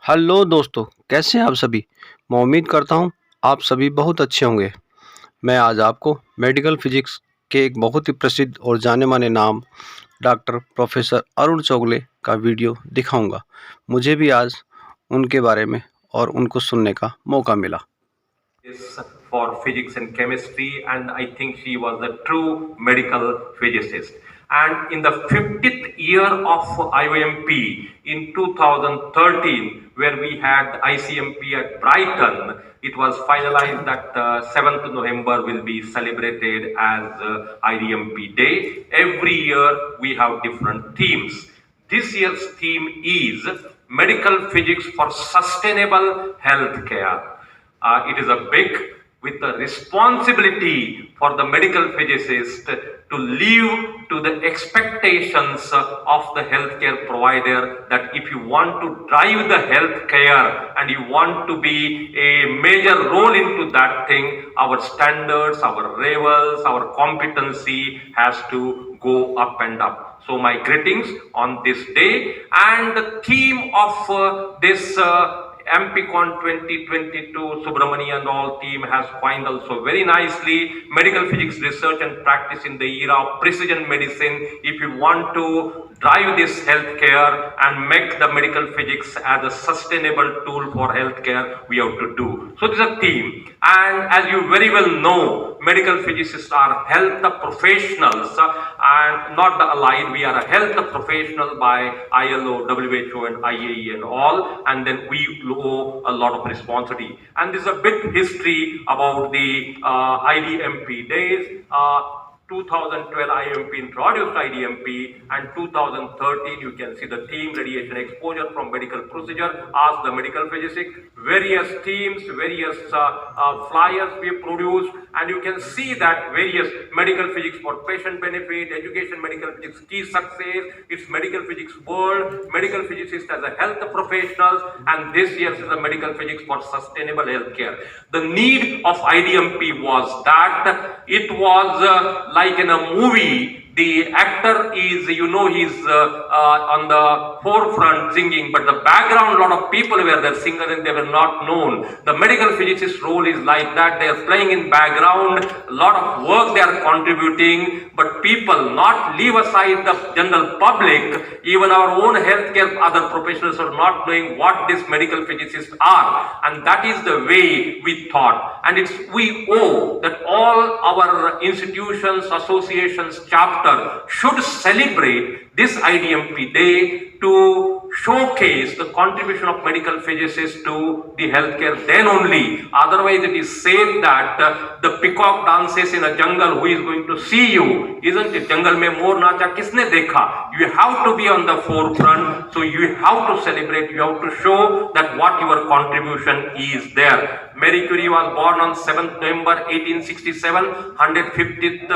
Hello दोस्तों, कैसे हैं आप सभी। मैं उम्मीद करता हूं आप सभी बहुत अच्छे होंगे। मैं आज आपको मेडिकल फिजिक्स के एक बहुत ही प्रसिद्ध और जाने माने नाम डॉक्टर प्रोफेसर अरुण चौगले का वीडियो दिखाऊंगा। मुझे भी आज उनके बारे में और उनको सुनने का मौका मिला। For physics and chemistry, and I think she was a true medical physicist. And in the 50th year of IOMP in 2013, where we had ICMP at Brighton, it was finalized that 7th November will be celebrated as IDMP Day. Every year we have different themes. This year's theme is Medical Physics for Sustainable Healthcare. It is a big with the responsibility for the medical physicist to live to the expectations of the healthcare provider, that if you want to drive the healthcare and you want to be a major role into that thing, our standards, our levels, our competency has to go up and up. So my greetings on this day, and the theme of this AMPIcon 2022, Subramani and all team has coined also very nicely, medical physics research and practice in the era of precision medicine. If you want to drive this healthcare and make the medical physics as a sustainable tool for healthcare, we have to do. So this is a theme, and as you very well know, medical physicists are health professionals and not the allied. We are a health professional by ILO, WHO and IAE and all, and then we owe a lot of responsibility. And this is a bit history about the IDMP days. 2012 IMP introduced IDMP, and 2013 you can see the theme radiation exposure from medical procedure. Ask the medical physicist, various themes, various flyers we produced, and you can see that various medical physics for patient benefit, education medical physics key success, it's medical physics world, medical physicists as a health professionals, and this year is a medical physics for sustainable healthcare. The need of IDMP was that it was like in a movie, the actor is, he's on the forefront singing, but the background, a lot of people were there singers and they were not known. The medical physicist role is like that. They are playing in background, a lot of work they are contributing, but people not leave aside the general public, even our own healthcare, other professionals are not knowing what these medical physicists are. And that is the way we thought. And we owe that all our institutions, associations, chapters should celebrate this IDMP day to showcase the contribution of medical physicists to the healthcare then only. Otherwise, it is said that the peacock dances in a jungle, who is going to see you? Isn't it? Jungle mein mor nacha kisne dekha? You have to be on the forefront, so you have to celebrate, you have to show that what your contribution is there. Marie Curie was born on 7th November 1867, 150th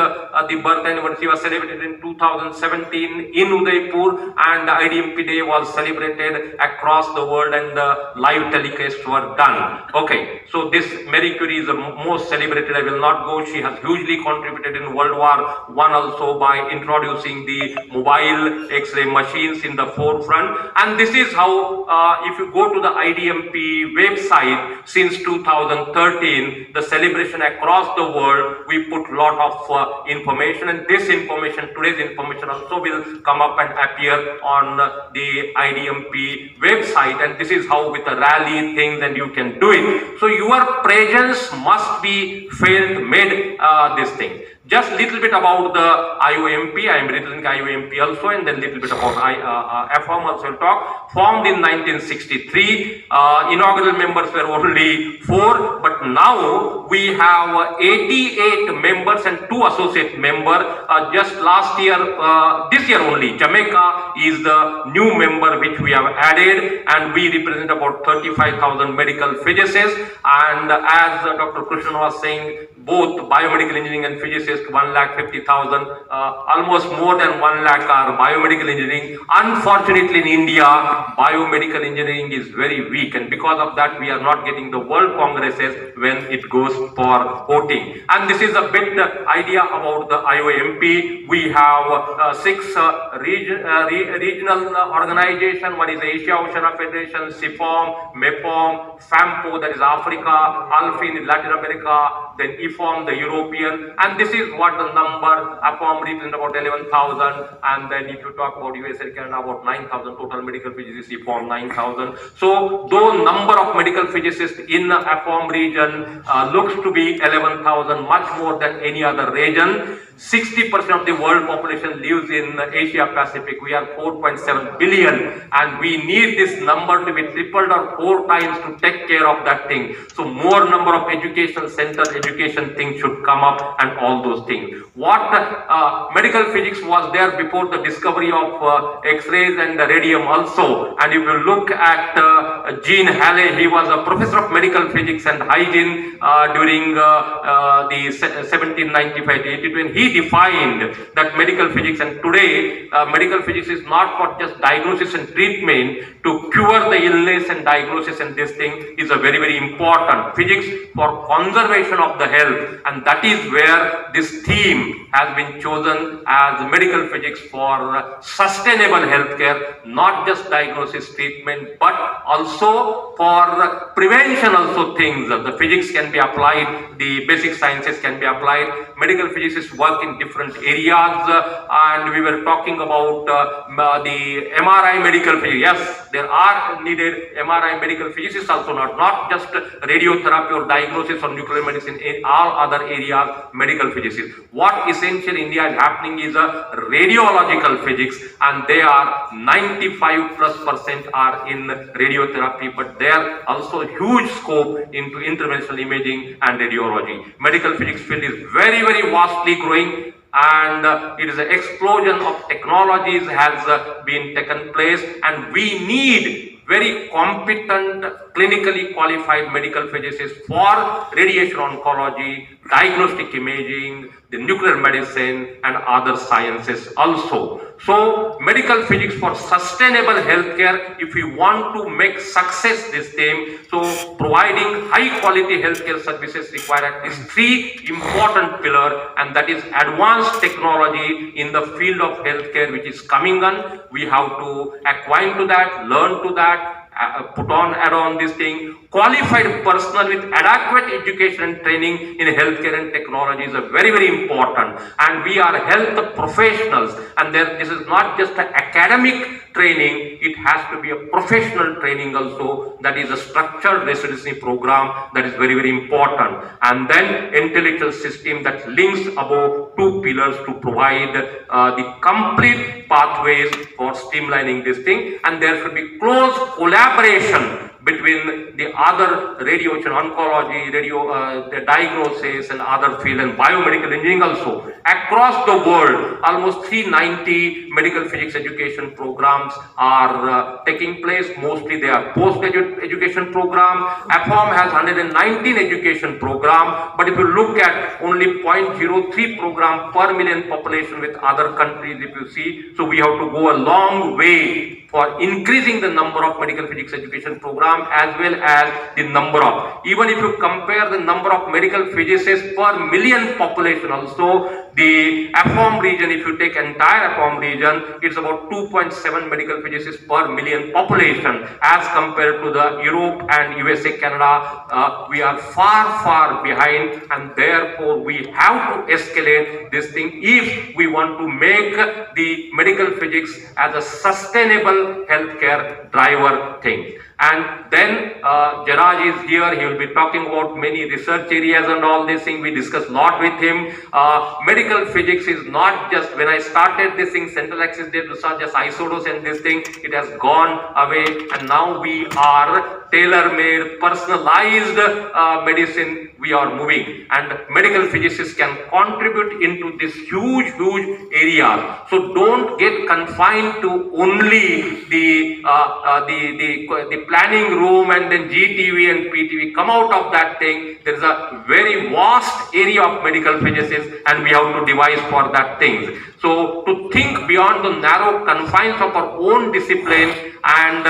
the birth anniversary was celebrated in 2017 in Udaipur, and the IDMP day was celebrated across the world and the live telecasts were done. Okay, so this Marie Curie is the most celebrated. I will not go. She has hugely contributed in World War I also by introducing the mobile X-ray machines in the forefront. And this is how, if you go to the IDMP website, since 2013, the celebration across the world, we put lot of information, and this information, today's information also will come up and appear on the IDMP website. And this is how with the rally things, and you can do it. So your presence must be felt, made this thing. Just little bit about the IOMP. I am representing IOMP also, and then little bit about FOM also will talk. Formed in 1963. Inaugural members were only 4, but now we have 88 members and 2 associate members. Just last year, this year only, Jamaica is the new member which we have added, and we represent about 35,000 medical physicists. And as Dr. Krishnan was saying, both biomedical engineering and physicist, 1,50,000, almost more than 1 lakh are biomedical engineering. Unfortunately, in India, biomedical engineering is very weak, and because of that, we are not getting the world congresses when it goes for voting. And this is a bit idea about the IOMP. We have 6 regional organizations. One is Asia Oceania Federation, CIFOM, MEPOM, FAMPO, that is Africa, ALFIN in Latin America, then IFOM, the European, and this is what the number. AFOM represents about 11,000, and then if you talk about US and Canada, about 9,000 total medical physicists, IFOM 9,000. So though number of medical physicists in the AFOM region looks to be 11,000, much more than any other region. 60% of the world population lives in Asia Pacific. We are 4.7 billion, and we need this number to be tripled or 4 times to take care of that thing. So more number of education centers, education things should come up, and all those things. What medical physics was there before the discovery of X-rays and radium also. And if you look at Jean Halley, he was a professor of medical physics and hygiene during the 1795 to 82, and he defined that medical physics. And today medical physics is not for just diagnosis and treatment, to cure the illness and diagnosis, and this thing is a very, very important physics for conservation of the health. And that is where this theme has been chosen as medical physics for sustainable healthcare, not just diagnosis, treatment, but also for prevention also things. The physics can be applied, the basic sciences can be applied. Medical physicists work in different areas, and we were talking about the MRI medical physics. Yes, there are needed MRI medical physicists also, not just radiotherapy or diagnosis or nuclear medicine, in all other areas medical physicists. What essentially India is happening is a radiological physics, and they are 95+% are in radiotherapy, but there also huge scope into interventional imaging and radiology. Medical physics field is very, very vastly growing, and it is an explosion of technologies has been taken place, and we need very competent, clinically qualified medical physicists for radiation oncology, diagnostic imaging, the nuclear medicine, and other sciences also. So medical physics for sustainable healthcare, if we want to make success this theme, so providing high quality healthcare services require at least 3 important pillars, and that is advanced technology in the field of healthcare which is coming on. We have to acquaint to that, learn to that, add on this thing. Qualified personnel with adequate education and training in healthcare and technology is a very, very important. And we are health professionals, and this is not just an academic training, it has to be a professional training also. That is a structured residency program that is very, very important. And then intellectual system that links above 2 pillars to provide the complete pathways for streamlining this thing. And there should be close collaboration between the other radiation oncology, the diagnosis, and other field, and biomedical engineering also. Across the world, almost 390 medical physics education programs are taking place. Mostly they are postgraduate education program. AFOM has 119 education program, but if you look at only 0.03 program per million population with other countries, if you see, so we have to go a long way for increasing the number of medical physics education program, as well as the number of, even if you compare the number of medical physicists per million population also, the AFOM region, if you take entire AFOM region, it's about 2.7 medical physicists per million population, as compared to the Europe and USA, Canada. We are far, far behind, and therefore we have to escalate this thing if we want to make the medical physics as a sustainable healthcare driver thing. And then Jaraj is here. He will be talking about many research areas and all this thing. We discussed a lot with him. Medical physics is not just, when I started this thing, central axis did research as isodose and this thing, it has gone away, and now we are tailor-made, personalized medicine we are moving, and medical physicists can contribute into this huge area. So don't get confined to only the planning room and then GTV and PTV come out of that thing. There is a very vast area of medical physics and we have to devise for that things. So to think beyond the narrow confines of our own discipline and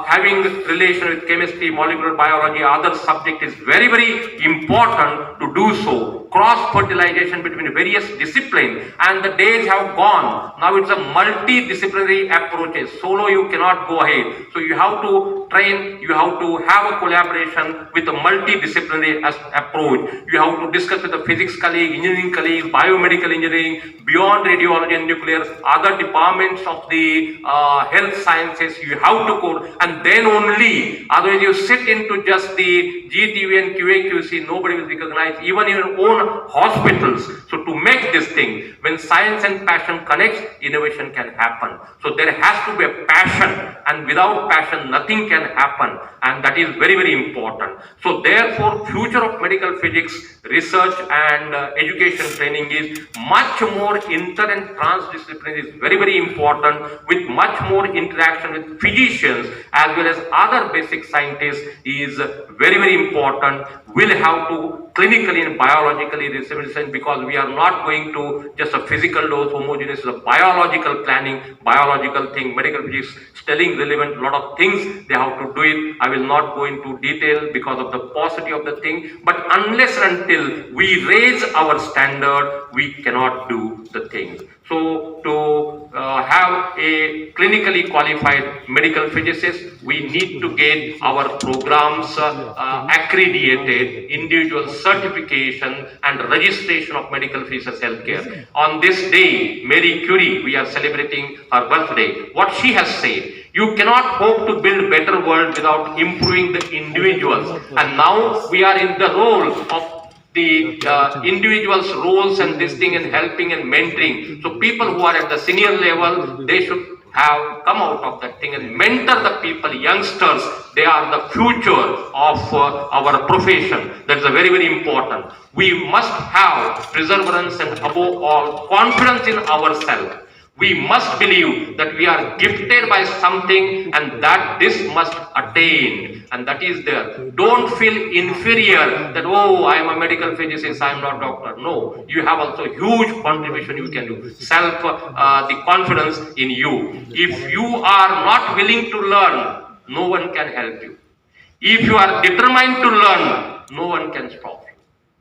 having relation with chemistry, molecular biology, other subject is very, very important to do so. Cross-fertilization between various disciplines, and the days have gone. Now it's a multidisciplinary approach. Solo you cannot go ahead. So you have to train, you have to have a collaboration with a multidisciplinary approach. You have to discuss with the physics colleague, engineering colleagues, biomedical engineering, beyond radiology and nuclear, other departments of the health sciences. You have to code, and then only, otherwise you sit into just the GTV and QA/QC, nobody will recognize, even in your own hospitals. So to make this thing, when science and passion connects, innovation can happen. So there has to be a passion, and without passion nothing can happen, and that is very, very important. So therefore, future of medical physics research and education training is much more inter and transdisciplinary, is very, very important, with much more interaction with physicians as well as other basic scientists is very, very important. We'll have to clinically and biologically research, because we are not going to just a physical dose homogeneous, is a biological planning, biological thing. Medical physics telling relevant lot of things, they have to do it. I will not go into detail because of the paucity of the thing, but unless and until we raise our standard, we cannot do the things. So to have a clinically qualified medical physicist, we need to get our programs accredited, individual certification and registration of medical physicists healthcare. On this day, Marie Curie, we are celebrating her birthday. What she has said, you cannot hope to build better world without improving the individuals. And now we are in the role of the individuals' roles and this thing, and helping and mentoring. So people who are at the senior level, they should have come out of that thing and mentor the people, youngsters. They are the future of our profession. That is a very, very important. We must have perseverance and above all confidence in ourselves. We must believe that we are gifted by something and that this must attain, and that is there. Don't feel inferior that, oh, I am a medical physicist, I am not doctor. No, you have also huge contribution you can do. The confidence in you. If you are not willing to learn, no one can help you. If you are determined to learn, no one can stop you.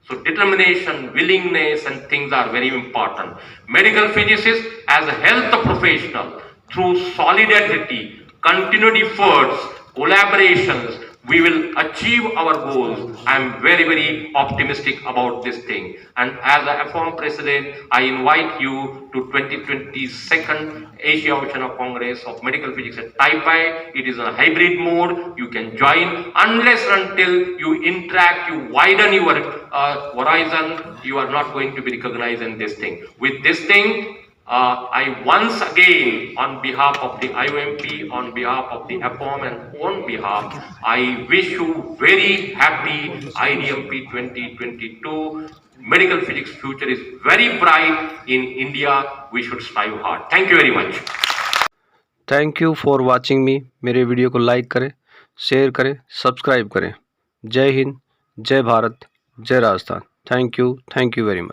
So determination, willingness and things are very important. Medical physicists as a health professional, through solidarity, continued efforts, collaborations, we will achieve our goals. I am very, very optimistic about this thing. And as a AFOM president, I invite you to 2022 Asia Oceania Congress of Medical Physics at Taipei. It is a hybrid mode. You can join. Unless until you interact, you widen your horizon, you are not going to be recognized in this thing. With this thing, I once again, on behalf of the IOMP, on behalf of the AFOM and on behalf, I wish you very happy IDMP 2022. Medical physics future is very bright in India. We should strive hard. Thank you very much. Thank you for watching me. मेरे video को like करें, share करें, subscribe करें। जय हिंद, जय भारत, जय Rajasthan. Thank you very much.